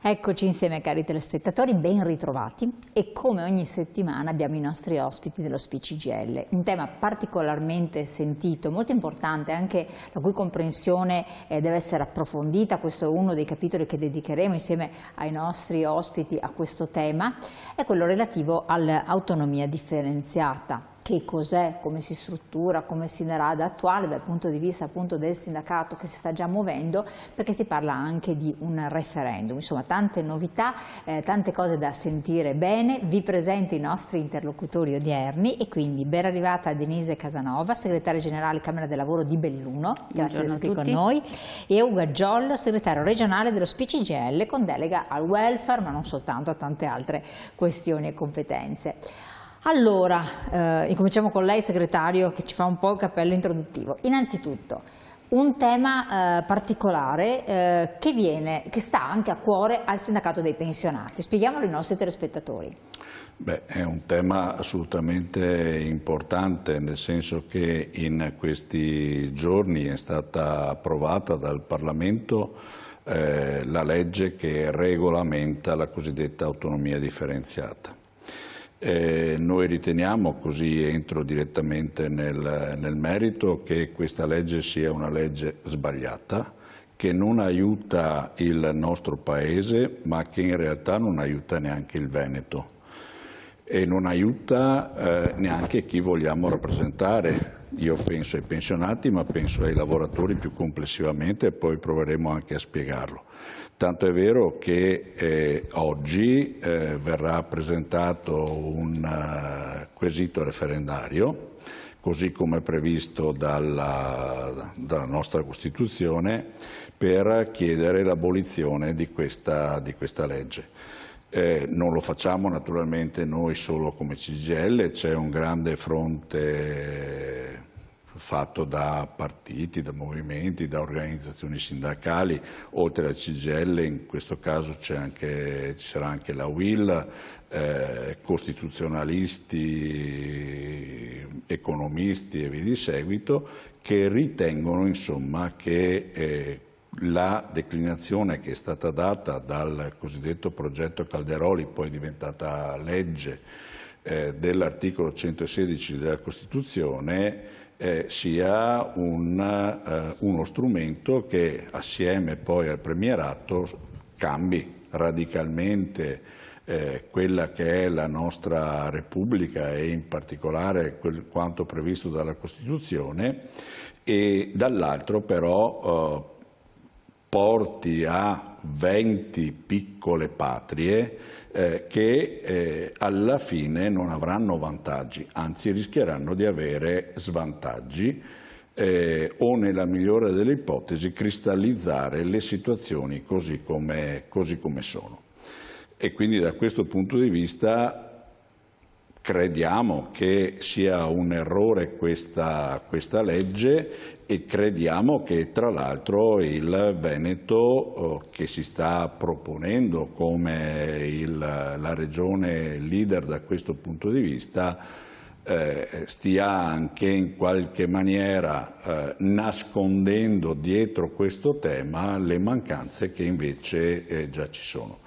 Eccoci insieme cari telespettatori, ben ritrovati e come ogni settimana abbiamo i nostri ospiti dello SPCGL, un tema particolarmente sentito, molto importante, anche la cui comprensione deve essere approfondita. Questo è uno dei capitoli che dedicheremo insieme ai nostri ospiti a questo tema, è quello relativo all'autonomia differenziata. Che cos'è, come si struttura, come si darà ad attuale dal punto di vista appunto del sindacato che si sta già muovendo, perché si parla anche di un referendum, insomma tante novità, tante cose da sentire bene. Vi presento i nostri interlocutori odierni e quindi ben arrivata Denise Casanova, segretaria generale Camera del Lavoro di Belluno, grazie di essere qui con noi, e Ugo Giollo, segretario regionale dello SPCGL con delega al welfare, ma non soltanto, a tante altre questioni e competenze. Allora, incominciamo con lei segretario che ci fa un po' il cappello introduttivo. Innanzitutto un tema particolare che sta anche a cuore al sindacato dei pensionati. Spieghiamolo ai nostri telespettatori. Beh, è un tema assolutamente importante, nel senso che in questi giorni è stata approvata dal Parlamento la legge che regolamenta la cosiddetta autonomia differenziata. Noi riteniamo, così entro direttamente nel merito, che questa legge sia una legge sbagliata, che non aiuta il nostro Paese, ma che in realtà non aiuta neanche il Veneto e non aiuta neanche chi vogliamo rappresentare. Io penso ai pensionati, ma penso ai lavoratori più complessivamente e poi proveremo anche a spiegarlo. Tanto è vero che oggi verrà presentato un quesito referendario, così come previsto dalla nostra Costituzione, per chiedere l'abolizione di questa legge. Non lo facciamo naturalmente noi solo come CGIL, c'è un grande fronte fatto da partiti, da movimenti, da organizzazioni sindacali, oltre al CGIL in questo caso ci sarà anche la UIL, costituzionalisti, economisti e via di seguito, che ritengono insomma che la declinazione che è stata data dal cosiddetto progetto Calderoli, poi diventata legge, dell'articolo 116 della Costituzione, sia uno strumento che assieme poi al premierato cambi radicalmente quella che è la nostra Repubblica e in particolare quanto previsto dalla Costituzione, e dall'altro però porti a 20 piccole patrie che alla fine non avranno vantaggi, anzi rischieranno di avere svantaggi o nella migliore delle ipotesi cristallizzare le situazioni così come sono. E quindi da questo punto di vista crediamo che sia un errore questa legge e crediamo che tra l'altro il Veneto, che si sta proponendo come la regione leader da questo punto di vista, stia anche in qualche maniera nascondendo dietro questo tema le mancanze che invece già ci sono.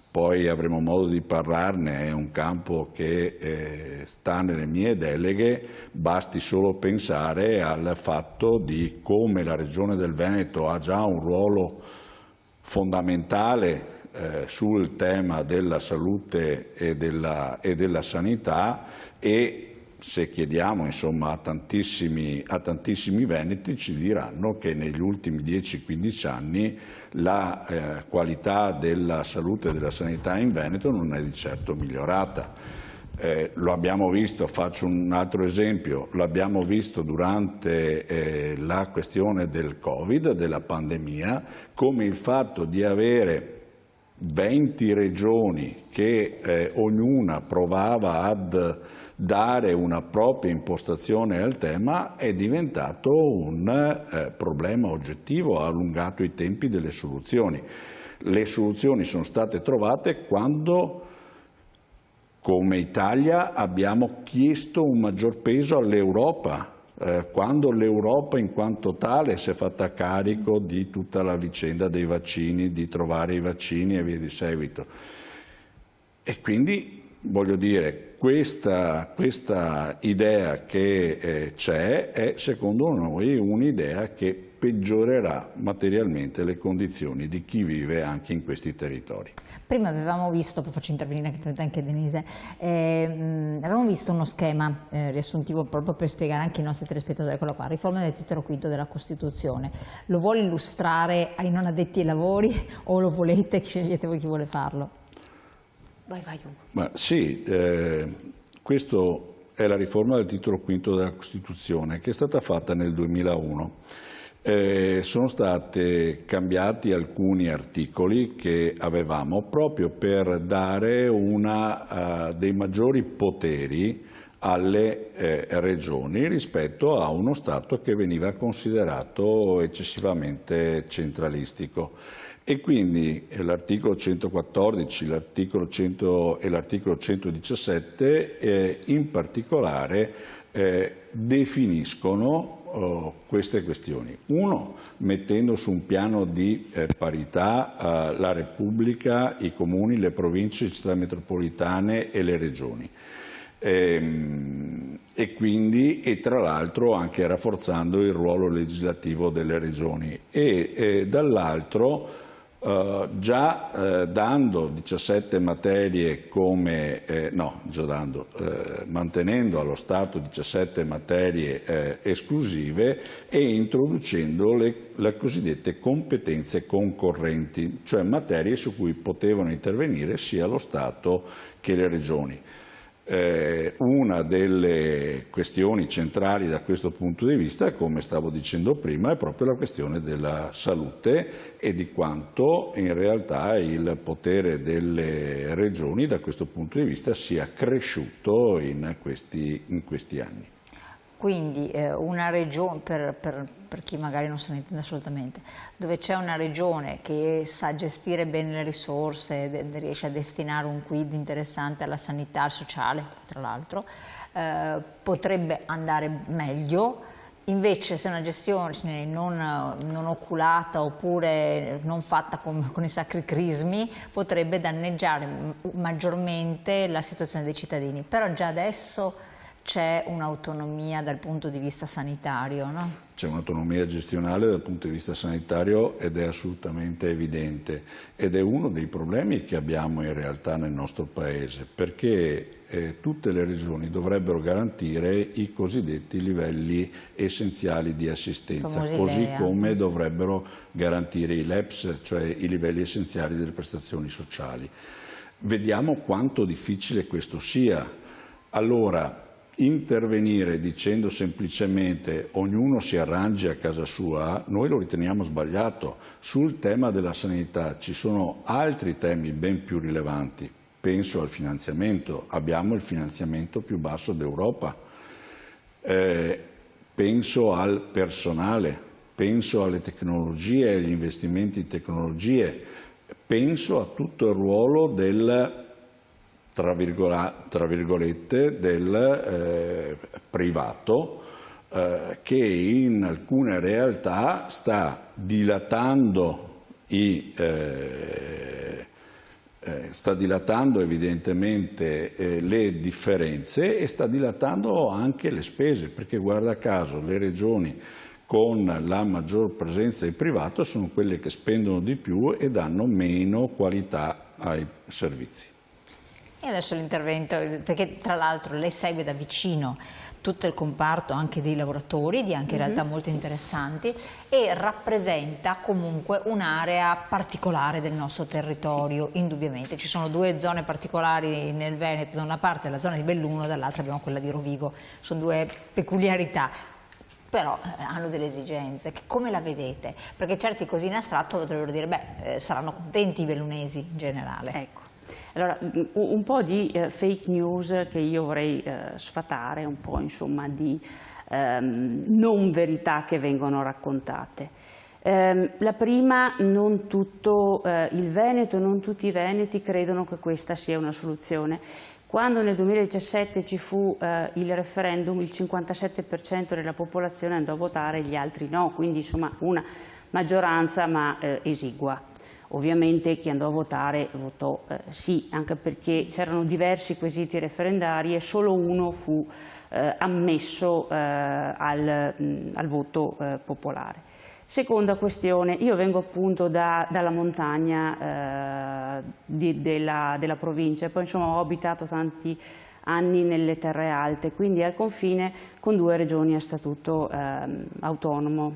Poi avremo modo di parlarne, è un campo che sta nelle mie deleghe, basti solo pensare al fatto di come la Regione del Veneto ha già un ruolo fondamentale sul tema della salute e della sanità, e se chiediamo insomma a tantissimi veneti ci diranno che negli ultimi 10-15 anni la qualità della salute e della sanità in Veneto non è di certo migliorata. Lo abbiamo visto, faccio un altro esempio, l'abbiamo visto durante la questione del Covid, della pandemia, come il fatto di avere 20 regioni che ognuna provava ad dare una propria impostazione al tema è diventato un problema oggettivo, ha allungato i tempi delle soluzioni. Le soluzioni sono state trovate quando, come Italia, abbiamo chiesto un maggior peso all'Europa quando l'Europa in quanto tale si è fatta carico di tutta la vicenda dei vaccini, di trovare i vaccini e via di seguito. E quindi, voglio dire, questa idea che c'è è secondo noi un'idea che peggiorerà materialmente le condizioni di chi vive anche in questi territori. Prima avevamo visto, poi faccio intervenire anche Denise, avevamo visto uno schema riassuntivo proprio per spiegare anche ai nostri telespettatori, eccolo qua, riforma del titolo quinto della Costituzione. Lo vuole illustrare ai non addetti ai lavori o lo volete, scegliete voi chi vuole farlo? Vai Ugo. Ma sì, questo è la riforma del titolo quinto della Costituzione che è stata fatta nel 2001. Sono stati cambiati alcuni articoli che avevamo proprio per dare dei maggiori poteri alle regioni rispetto a uno Stato che veniva considerato eccessivamente centralistico. E quindi l'articolo 114, l'articolo 100 e l'articolo 117 in particolare definiscono queste questioni. Uno, mettendo su un piano di parità la Repubblica, i comuni, le province, le città metropolitane e le regioni. E tra l'altro anche rafforzando il ruolo legislativo delle regioni e dall'altro dando 17 materie mantenendo allo Stato 17 materie esclusive e introducendo le cosiddette competenze concorrenti, cioè materie su cui potevano intervenire sia lo Stato che le regioni. Una delle questioni centrali da questo punto di vista, come stavo dicendo prima, è proprio la questione della salute e di quanto in realtà il potere delle regioni da questo punto di vista sia cresciuto in questi anni. Quindi una regione, per chi magari non se ne intende assolutamente, dove c'è una regione che sa gestire bene le risorse, riesce a destinare un quid interessante alla sanità, al sociale, tra l'altro, potrebbe andare meglio. Invece se una gestione non oculata oppure non fatta con i sacri crismi potrebbe danneggiare maggiormente la situazione dei cittadini. Però già adesso c'è un'autonomia dal punto di vista sanitario, no? C'è un'autonomia gestionale dal punto di vista sanitario ed è assolutamente evidente ed è uno dei problemi che abbiamo in realtà nel nostro Paese, perché tutte le regioni dovrebbero garantire i cosiddetti livelli essenziali di assistenza, così come dovrebbero garantire i LEPS, cioè i livelli essenziali delle prestazioni sociali. Vediamo quanto difficile questo sia. Allora, intervenire dicendo semplicemente ognuno si arrangi a casa sua, noi lo riteniamo sbagliato. Sul tema della sanità ci sono altri temi ben più rilevanti. Penso al finanziamento, abbiamo il finanziamento più basso d'Europa. Penso al personale, penso alle tecnologie, agli investimenti in tecnologie, penso a tutto il ruolo del tra virgolette, del privato che in alcune realtà sta dilatando evidentemente le differenze e sta dilatando anche le spese, perché guarda caso le regioni con la maggior presenza di privato sono quelle che spendono di più e danno meno qualità ai servizi. E adesso l'intervento, perché tra l'altro lei segue da vicino tutto il comparto anche dei lavoratori, di anche realtà molto interessanti, e rappresenta comunque un'area particolare del nostro territorio, indubbiamente. Ci sono due zone particolari nel Veneto, da una parte la zona di Belluno, dall'altra abbiamo quella di Rovigo, sono due peculiarità. Però hanno delle esigenze. Come la vedete? Perché certi così in astratto potrebbero dire, saranno contenti i bellunesi in generale. Ecco. Allora, un po' di fake news che io vorrei sfatare, un po' insomma di non verità che vengono raccontate. La prima, non tutto il Veneto, non tutti i veneti credono che questa sia una soluzione, Quando nel 2017 ci fu il referendum, il 57% della popolazione andò a votare, gli altri no, quindi insomma una maggioranza ma esigua. Ovviamente chi andò a votare votò sì, anche perché c'erano diversi quesiti referendari e solo uno fu ammesso al voto popolare. Seconda questione, io vengo appunto dalla montagna della provincia e poi insomma ho abitato tanti anni nelle terre alte, quindi al confine con 2 regioni a statuto autonomo,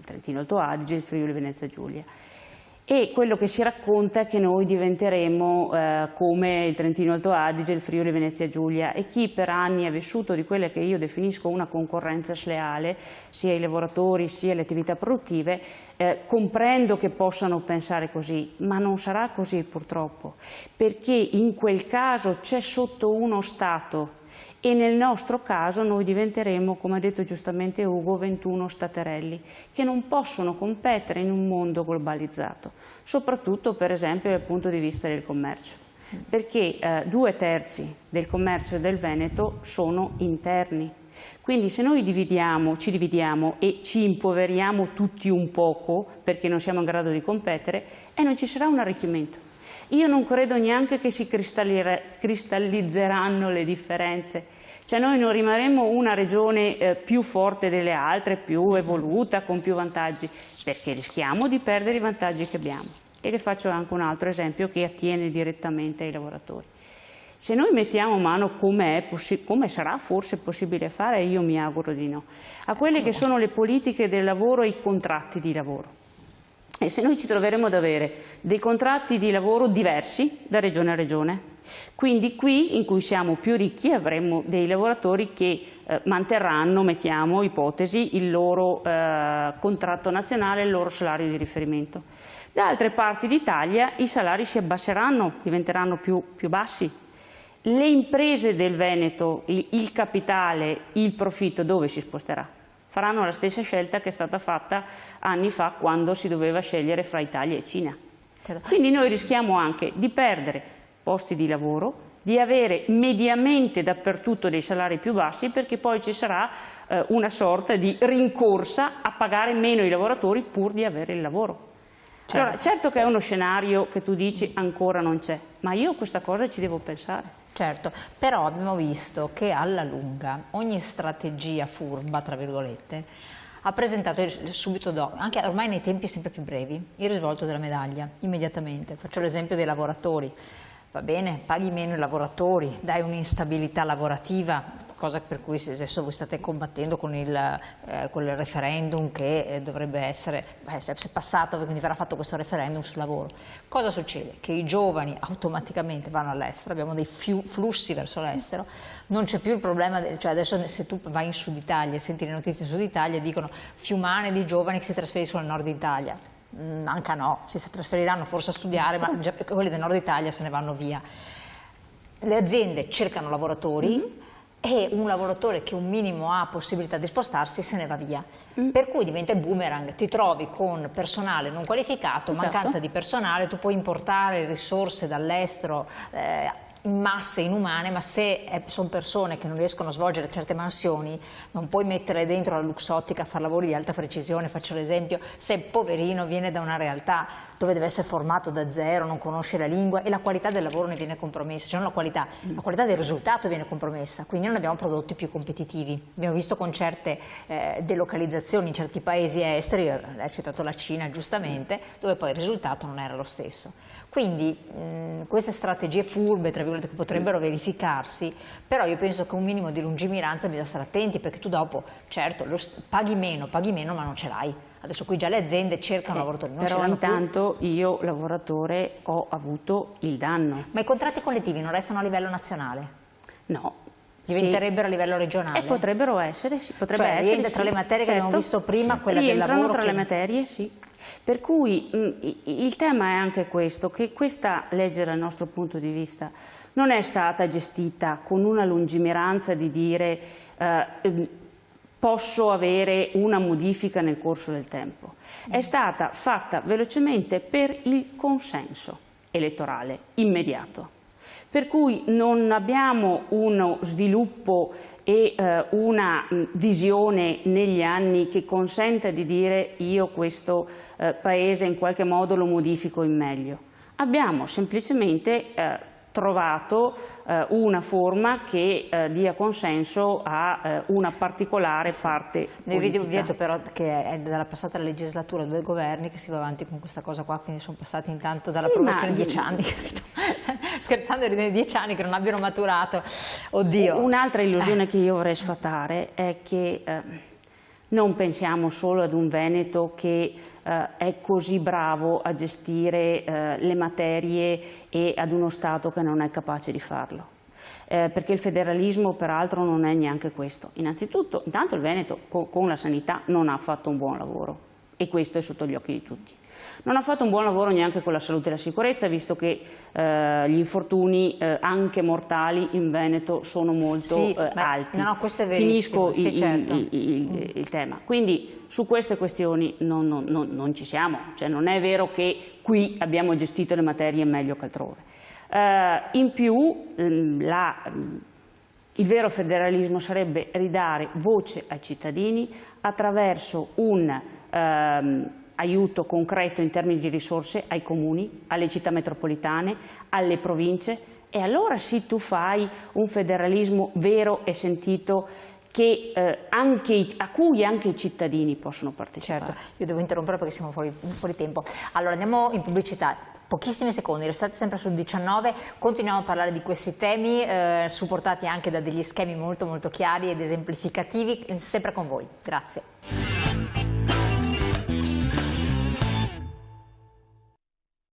Trentino Alto Adige e il Friuli Venezia Giulia. E quello che si racconta è che noi diventeremo come il Trentino Alto Adige e il Friuli Venezia Giulia, e chi per anni ha vissuto di quella che io definisco una concorrenza sleale, sia i lavoratori sia le attività produttive, comprendo che possano pensare così, ma non sarà così purtroppo, perché in quel caso c'è sotto uno Stato e nel nostro caso noi diventeremo, come ha detto giustamente Ugo, 21 staterelli che non possono competere in un mondo globalizzato, soprattutto per esempio dal punto di vista del commercio, perché 2/3 del commercio del Veneto sono interni. Quindi se noi ci dividiamo e ci impoveriamo tutti un poco perché non siamo in grado di competere, non ci sarà un arricchimento. Io non credo neanche che si cristallizzeranno le differenze, cioè noi non rimarremo una regione più forte delle altre, più evoluta, con più vantaggi, perché rischiamo di perdere i vantaggi che abbiamo. E le faccio anche un altro esempio che attiene direttamente ai lavoratori. Se noi mettiamo mano, come sarà forse possibile fare, io mi auguro di no, a quelle che sono le politiche del lavoro e i contratti di lavoro. E se noi ci troveremo ad avere dei contratti di lavoro diversi da regione a regione, quindi qui in cui siamo più ricchi avremo dei lavoratori che manterranno, mettiamo ipotesi, il loro contratto nazionale, il loro salario di riferimento. Da altre parti d'Italia i salari si abbasseranno, diventeranno più bassi. Le imprese del Veneto, il capitale, il profitto dove si sposterà? Faranno la stessa scelta che è stata fatta anni fa quando si doveva scegliere fra Italia e Cina. Quindi noi rischiamo anche di perdere posti di lavoro, di avere mediamente dappertutto dei salari più bassi, perché poi ci sarà una sorta di rincorsa a pagare meno i lavoratori pur di avere il lavoro. Allora, certo che è uno scenario che tu dici ancora non c'è, ma io questa cosa ci devo pensare. Certo, però abbiamo visto che alla lunga ogni strategia furba, tra virgolette, ha presentato subito dopo, anche ormai nei tempi sempre più brevi, il risvolto della medaglia, immediatamente. Faccio l'esempio dei lavoratori. Va bene, paghi meno i lavoratori, dai un'instabilità lavorativa, cosa per cui adesso voi state combattendo con il referendum che dovrebbe essere, se è passato, quindi verrà fatto questo referendum sul lavoro. Cosa succede? Che i giovani automaticamente vanno all'estero, abbiamo dei flussi verso l'estero, non c'è più il problema, cioè adesso se tu vai in Sud Italia e senti le notizie in Sud Italia dicono fiumane di giovani che si trasferiscono al Nord Italia. Manca no, si trasferiranno forse a studiare, ma già, quelli del Nord Italia se ne vanno via. Le aziende cercano lavoratori e un lavoratore che un minimo ha possibilità di spostarsi se ne va via. Per cui diventa il boomerang, ti trovi con personale non qualificato, mancanza di personale, tu puoi importare risorse dall'estero in masse inumane, ma se sono persone che non riescono a svolgere certe mansioni non puoi metterle dentro la Luxottica a fare lavori di alta precisione. Faccio l'esempio, se poverino viene da una realtà dove deve essere formato da zero, non conosce la lingua e la qualità del lavoro ne viene compromessa, cioè non la qualità del risultato viene compromessa, quindi non abbiamo prodotti più competitivi. Abbiamo visto con certe delocalizzazioni in certi paesi esteri, hai citato la Cina giustamente, dove poi il risultato non era lo stesso. Quindi queste strategie furbe, tra virgolette, che potrebbero verificarsi, però io penso che un minimo di lungimiranza bisogna stare attenti, perché tu dopo, certo, paghi meno, ma non ce l'hai. Adesso qui già le aziende cercano lavoratori, non però intanto io, lavoratore, ho avuto il danno. Ma i contratti collettivi non restano a livello nazionale? No. Diventerebbero a livello regionale? Potrebbero essere, sì. Rientra tra le materie che abbiamo visto prima, quella del lavoro? Rientrano tra le materie, sì. Per cui il tema è anche questo, che questa legge dal nostro punto di vista non è stata gestita con una lungimiranza di dire posso avere una modifica nel corso del tempo. È stata fatta velocemente per il consenso elettorale immediato. Per cui non abbiamo uno sviluppo e una visione negli anni che consenta di dire io questo paese in qualche modo lo modifico in meglio. Abbiamo semplicemente trovato una forma che dia consenso a una particolare parte politica. Vi detto però che è dalla passata legislatura 2 governi che si va avanti con questa cosa qua, quindi sono passati intanto dall'approvazione 10 anni, credo. Scherzando, 10 anni che non abbiano maturato. Oddio. Un'altra illusione che io vorrei sfatare è che non pensiamo solo ad un Veneto che è così bravo a gestire le materie e ad uno Stato che non è capace di farlo. Perché il federalismo peraltro non è neanche questo. Innanzitutto, intanto il Veneto con la sanità non ha fatto un buon lavoro e questo è sotto gli occhi di tutti. Non ha fatto un buon lavoro neanche con la salute e la sicurezza, visto che gli infortuni anche mortali in Veneto sono molto alti. No, questo è verissimo. Finisco certo. il tema. Quindi su queste questioni non ci siamo, cioè non è vero che qui abbiamo gestito le materie meglio che altrove. In più il vero federalismo sarebbe ridare voce ai cittadini attraverso un aiuto concreto in termini di risorse ai comuni, alle città metropolitane, alle province, e allora sì tu fai un federalismo vero e sentito a cui anche i cittadini possono partecipare. Certo, io devo interrompere perché siamo fuori tempo. Allora andiamo in pubblicità, pochissimi secondi, restate sempre sul 19, continuiamo a parlare di questi temi supportati anche da degli schemi molto chiari ed esemplificativi, sempre con voi. Grazie.